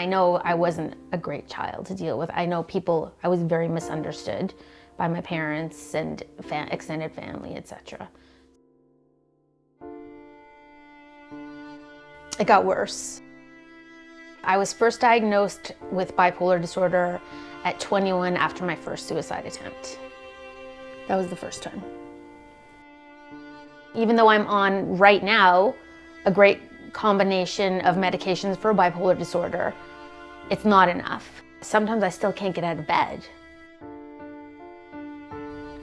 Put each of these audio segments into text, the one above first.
I know I wasn't a great child to deal with. I know I was very misunderstood by my parents and extended family, etc. It got worse. I was first diagnosed with bipolar disorder at 21 after my first suicide attempt. That was the first time. Even though I'm on, right now, a great combination of medications for bipolar disorder, it's not enough. Sometimes I still can't get out of bed.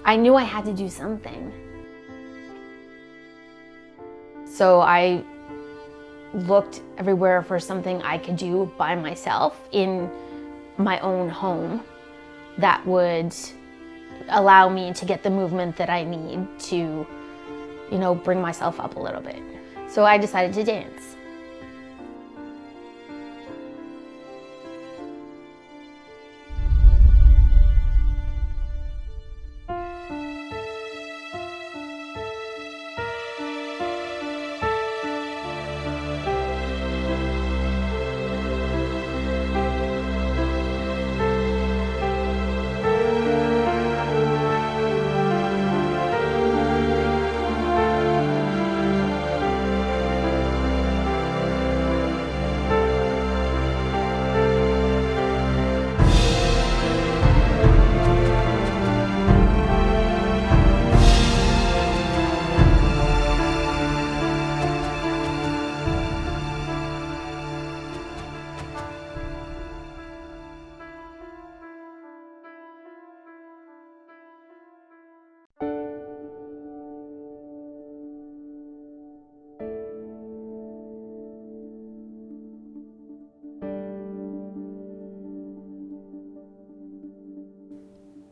I knew I had to do something. So I looked everywhere for something I could do by myself in my own home that would allow me to get the movement that I need to, bring myself up a little bit. So I decided to dance.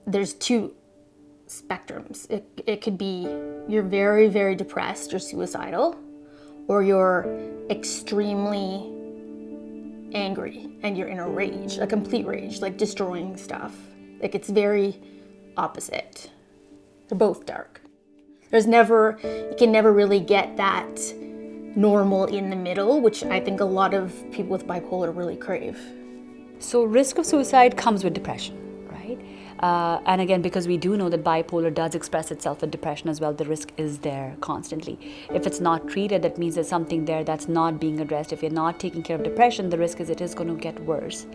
There's two spectrums. It could be you're very, very depressed or suicidal, or you're extremely angry and you're in a rage, a complete rage, like destroying stuff. Like it's very opposite. They're both dark. You can never really get that normal in the middle, which I think a lot of people with bipolar really crave. So risk of suicide comes with depression, right? And again, because we do know that bipolar does express itself with depression as well, the risk is there constantly. If it's not treated, that means there's something there that's not being addressed. If you're not taking care of depression, the risk is it is going to get worse.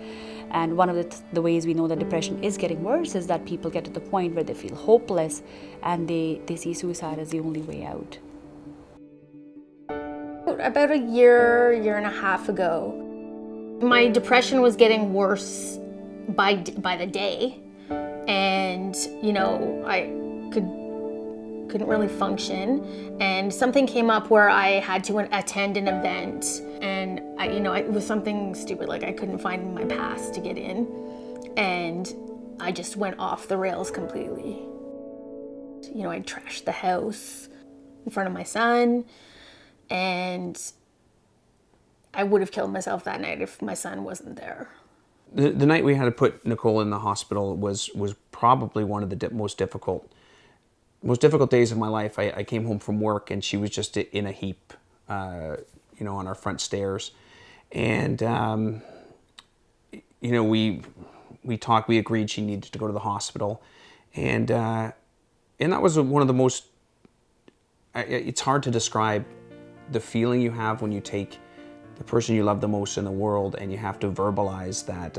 And one of the ways we know that depression is getting worse is that people get to the point where they feel hopeless and they see suicide as the only way out. About a year and a half ago, my depression was getting worse by the day. And, I couldn't really function. And something came up where I had to attend an event. And, it was something stupid, like I couldn't find my pass to get in. And I just went off the rails completely. I trashed the house in front of my son. And I would have killed myself that night if my son wasn't there. The night we had to put Nicole in the hospital was probably one of the most difficult days of my life. I came home from work and she was just in a heap, on our front stairs. And, we talked, we agreed she needed to go to the hospital. And that was one of the most, it's hard to describe the feeling you have when you take the person you love the most in the world and you have to verbalize that,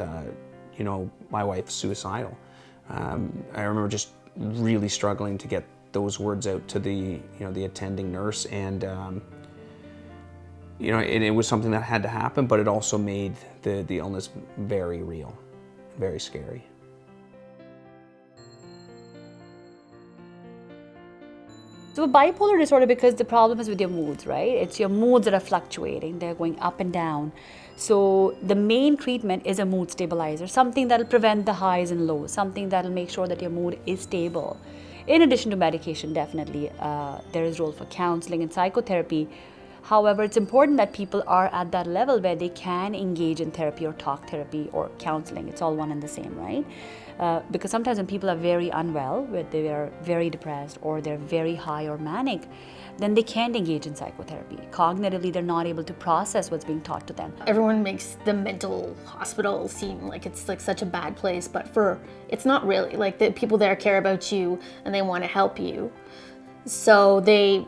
my wife's suicidal. I remember just really struggling to get those words out to the attending nurse, and it was something that had to happen, but it also made the illness very real, very scary. So bipolar disorder, because the problem is with your moods, right? It's your moods that are fluctuating. They're going up and down. So the main treatment is a mood stabilizer, something that'll prevent the highs and lows, something that'll make sure that your mood is stable. In addition to medication, definitely, there is role for counseling and psychotherapy. However, it's important that people are at that level where they can engage in therapy or talk therapy or counseling. It's all one and the same, right? Because sometimes when people are very unwell, where they are very depressed or they're very high or manic, then they can't engage in psychotherapy. Cognitively, they're not able to process what's being taught to them. Everyone makes the mental hospital seem like it's like such a bad place, but it's not really. Like, the people there care about you and they want to help you. So they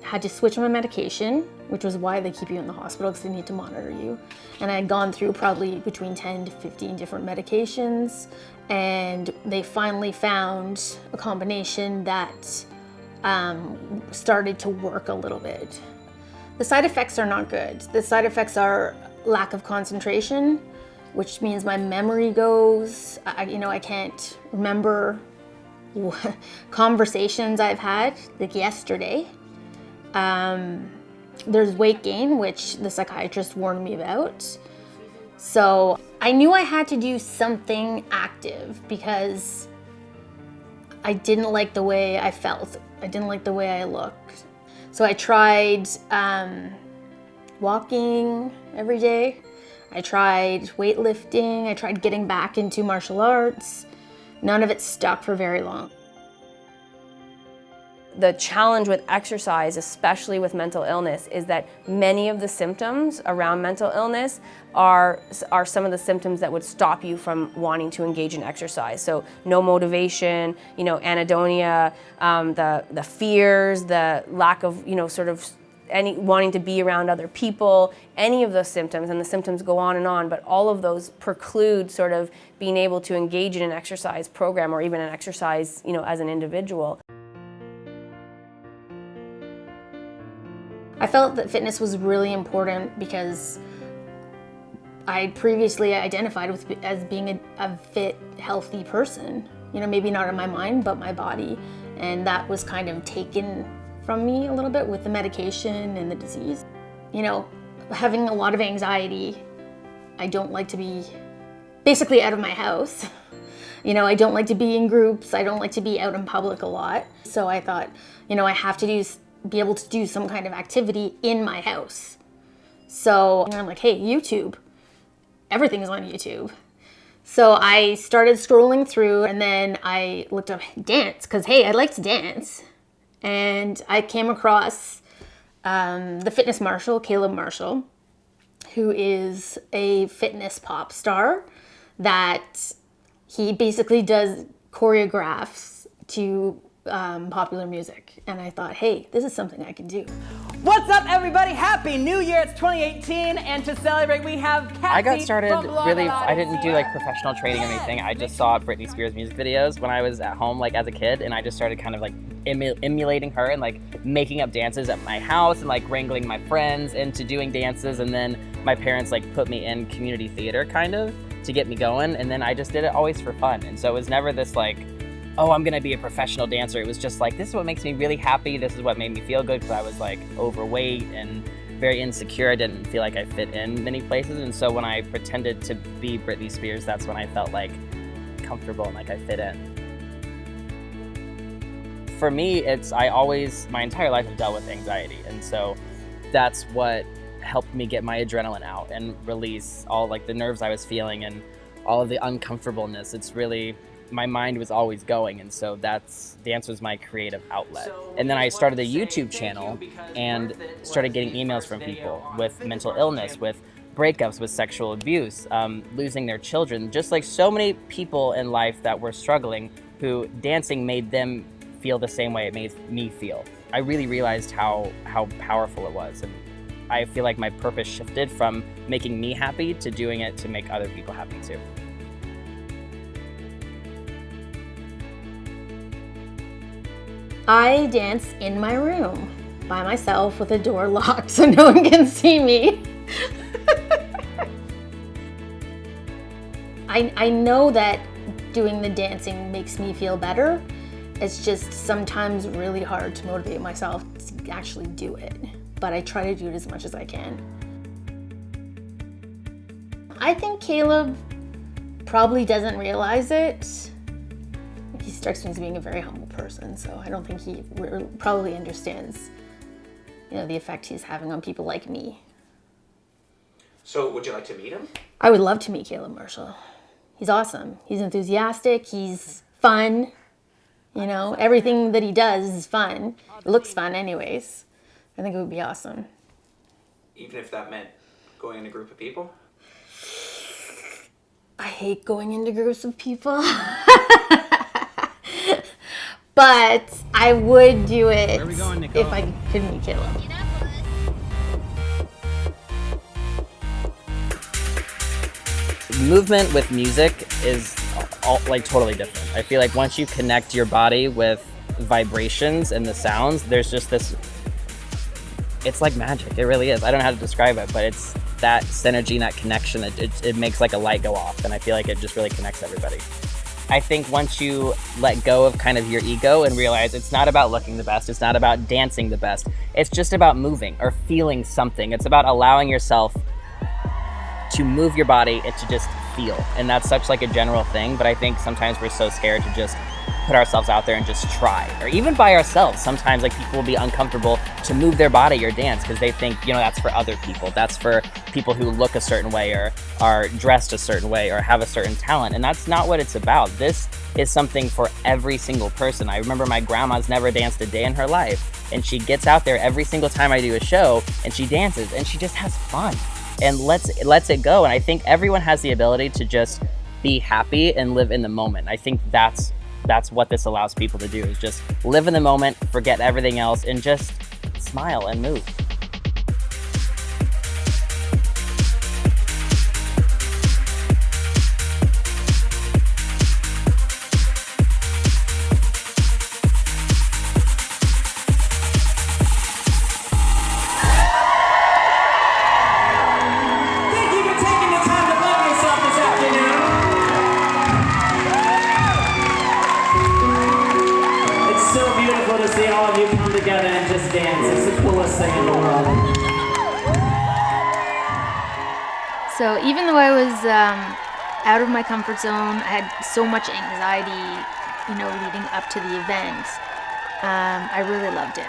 had to switch my medication, which was why they keep you in the hospital, because they need to monitor you. And I had gone through probably between 10 to 15 different medications, and they finally found a combination that started to work a little bit. The side effects are not good. The side effects are lack of concentration, which means my memory goes. I can't remember conversations I've had, like yesterday. There's weight gain, which the psychiatrist warned me about. So I knew I had to do something active because I didn't like the way I felt. I didn't like the way I looked. So I tried walking every day. I tried weightlifting. I tried getting back into martial arts. None of it stuck for very long. The challenge with exercise, especially with mental illness, is that many of the symptoms around mental illness are some of the symptoms that would stop you from wanting to engage in exercise. So no motivation, anhedonia, the fears, the lack of, any wanting to be around other people, any of those symptoms, and the symptoms go on, but all of those preclude sort of being able to engage in an exercise program or even an exercise, as an individual. I felt that fitness was really important because I previously identified as being a fit, healthy person. Maybe not in my mind, but my body. And that was kind of taken from me a little bit with the medication and the disease. Having a lot of anxiety, I don't like to be basically out of my house. I don't like to be in groups. I don't like to be out in public a lot. So I thought, I have to be able to do some kind of activity in my house. So I'm like, hey, YouTube. Everything is on YouTube. So I started scrolling through, and then I looked up dance, because hey, I like to dance. And I came across the fitness marshal, Caleb Marshall, who is a fitness pop star that he basically does choreographs to popular music. And I thought, hey, this is something I can do. What's up, everybody? Happy New Year. It's 2018, and to celebrate, we have Cassie. I got started I didn't do like professional training or anything. I just saw Britney Spears music videos when I was at home, like as a kid, and I just started kind of like emulating her and like making up dances at my house and like wrangling my friends into doing dances. And then my parents like put me in community theater kind of to get me going. And then I just did it always for fun. And so it was never this like, oh, I'm gonna be a professional dancer. It was just like, this is what makes me really happy. This is what made me feel good, because I was like overweight and very insecure. I didn't feel like I fit in many places. And so when I pretended to be Britney Spears, that's when I felt like comfortable and like I fit in. For me, my entire life I've dealt with anxiety. And so that's what helped me get my adrenaline out and release all like the nerves I was feeling and all of the uncomfortableness. It's really, my mind was always going, and so dance was my creative outlet. And then I started a YouTube channel and started getting emails from people with mental illness, with breakups, with sexual abuse, losing their children, just like so many people in life that were struggling, who dancing made them feel the same way it made me feel. I really realized how powerful it was, and I feel like my purpose shifted from making me happy to doing it to make other people happy too. I dance in my room by myself with the door locked so no one can see me. I know that doing the dancing makes me feel better. It's just sometimes really hard to motivate myself to actually do it, but I try to do it as much as I can. I think Caleb probably doesn't realize it. He strikes me as being a very humble person, so I don't think he probably understands the effect he's having on people like me. So would you like to meet him? I would love to meet Caleb Marshall. He's awesome. He's enthusiastic. He's fun. Everything that he does is fun. It looks fun anyways. I think it would be awesome. Even if that meant going in a group of people? I hate going into groups of people. But I would do it Where are we going, Nicole? if I could meet Caleb. Movement with music is totally different. I feel like once you connect your body with vibrations and the sounds, there's just this, it's like magic. It really is. I don't know how to describe it, but it's that synergy and that connection that it makes like a light go off, and I feel like it just really connects everybody. I think once you let go of kind of your ego and realize it's not about looking the best, it's not about dancing the best, it's just about moving or feeling something. It's about allowing yourself to move your body and to just feel. And that's such like a general thing, but I think sometimes we're so scared to just put ourselves out there and just try. Or even by ourselves, sometimes like people will be uncomfortable to move their body or dance because they think, that's for other people. That's for people who look a certain way or are dressed a certain way or have a certain talent. And that's not what it's about. This is something for every single person. I remember my grandma's never danced a day in her life, and she gets out there every single time I do a show and she dances and she just has fun and lets it go. And I think everyone has the ability to just be happy and live in the moment. I think that's what this allows people to do, is just live in the moment, forget everything else, and just smile and move. Together and just dance. It's the coolest thing in the world. So even though I was out of my comfort zone, I had so much anxiety, leading up to the event, I really loved it.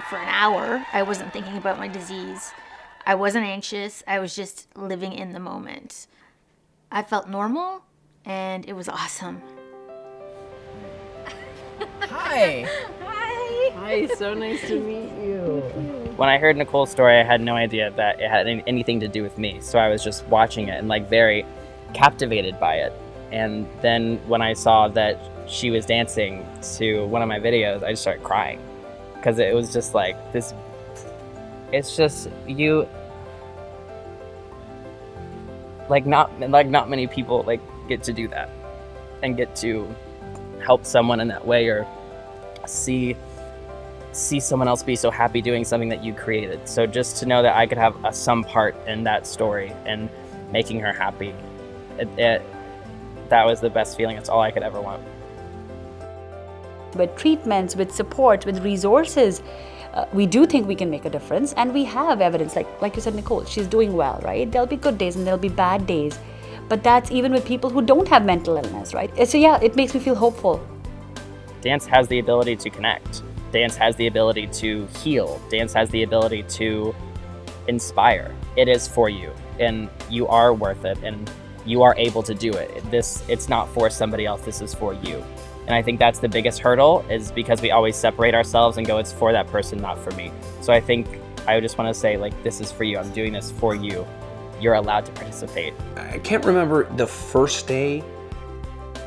For an hour, I wasn't thinking about my disease. I wasn't anxious. I was just living in the moment. I felt normal, and it was awesome. Hi. Hi, so nice to meet you. When I heard Nicole's story, I had no idea that it had anything to do with me. So I was just watching it and very captivated by it. And then when I saw that she was dancing to one of my videos, I just started crying. Because it was just like this, it's just you, not many people get to do that and get to help someone in that way or see someone else be so happy doing something that you created. So just to know that I could have some part in that story and making her happy, that was the best feeling. It's all I could ever want. With treatments, with supports, with resources, we do think we can make a difference, and we have evidence. Like you said, Nicole, she's doing well, right? There'll be good days and there'll be bad days, but that's even with people who don't have mental illness, right? So yeah, it makes me feel hopeful. Dance has the ability to connect. Dance has the ability to heal. Dance has the ability to inspire. It is for you, and you are worth it, and you are able to do it. It's not for somebody else, this is for you. And I think that's the biggest hurdle, is because we always separate ourselves and go, it's for that person, not for me. So I think I just want to say, this is for you. I'm doing this for you. You're allowed to participate. I can't remember the first day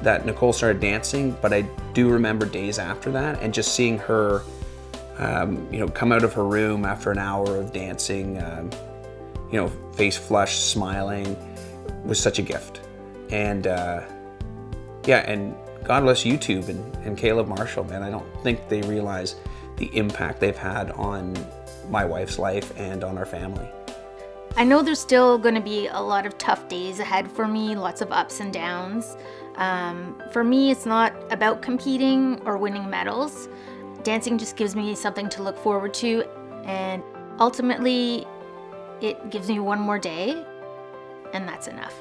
that Nicole started dancing, but I do remember days after that, and just seeing her, come out of her room after an hour of dancing, face flushed, smiling, was such a gift. And and God bless YouTube and Caleb Marshall, man. I don't think they realize the impact they've had on my wife's life and on our family. I know there's still going to be a lot of tough days ahead for me, lots of ups and downs. For me, it's not about competing or winning medals. Dancing just gives me something to look forward to, and ultimately, it gives me one more day, and that's enough.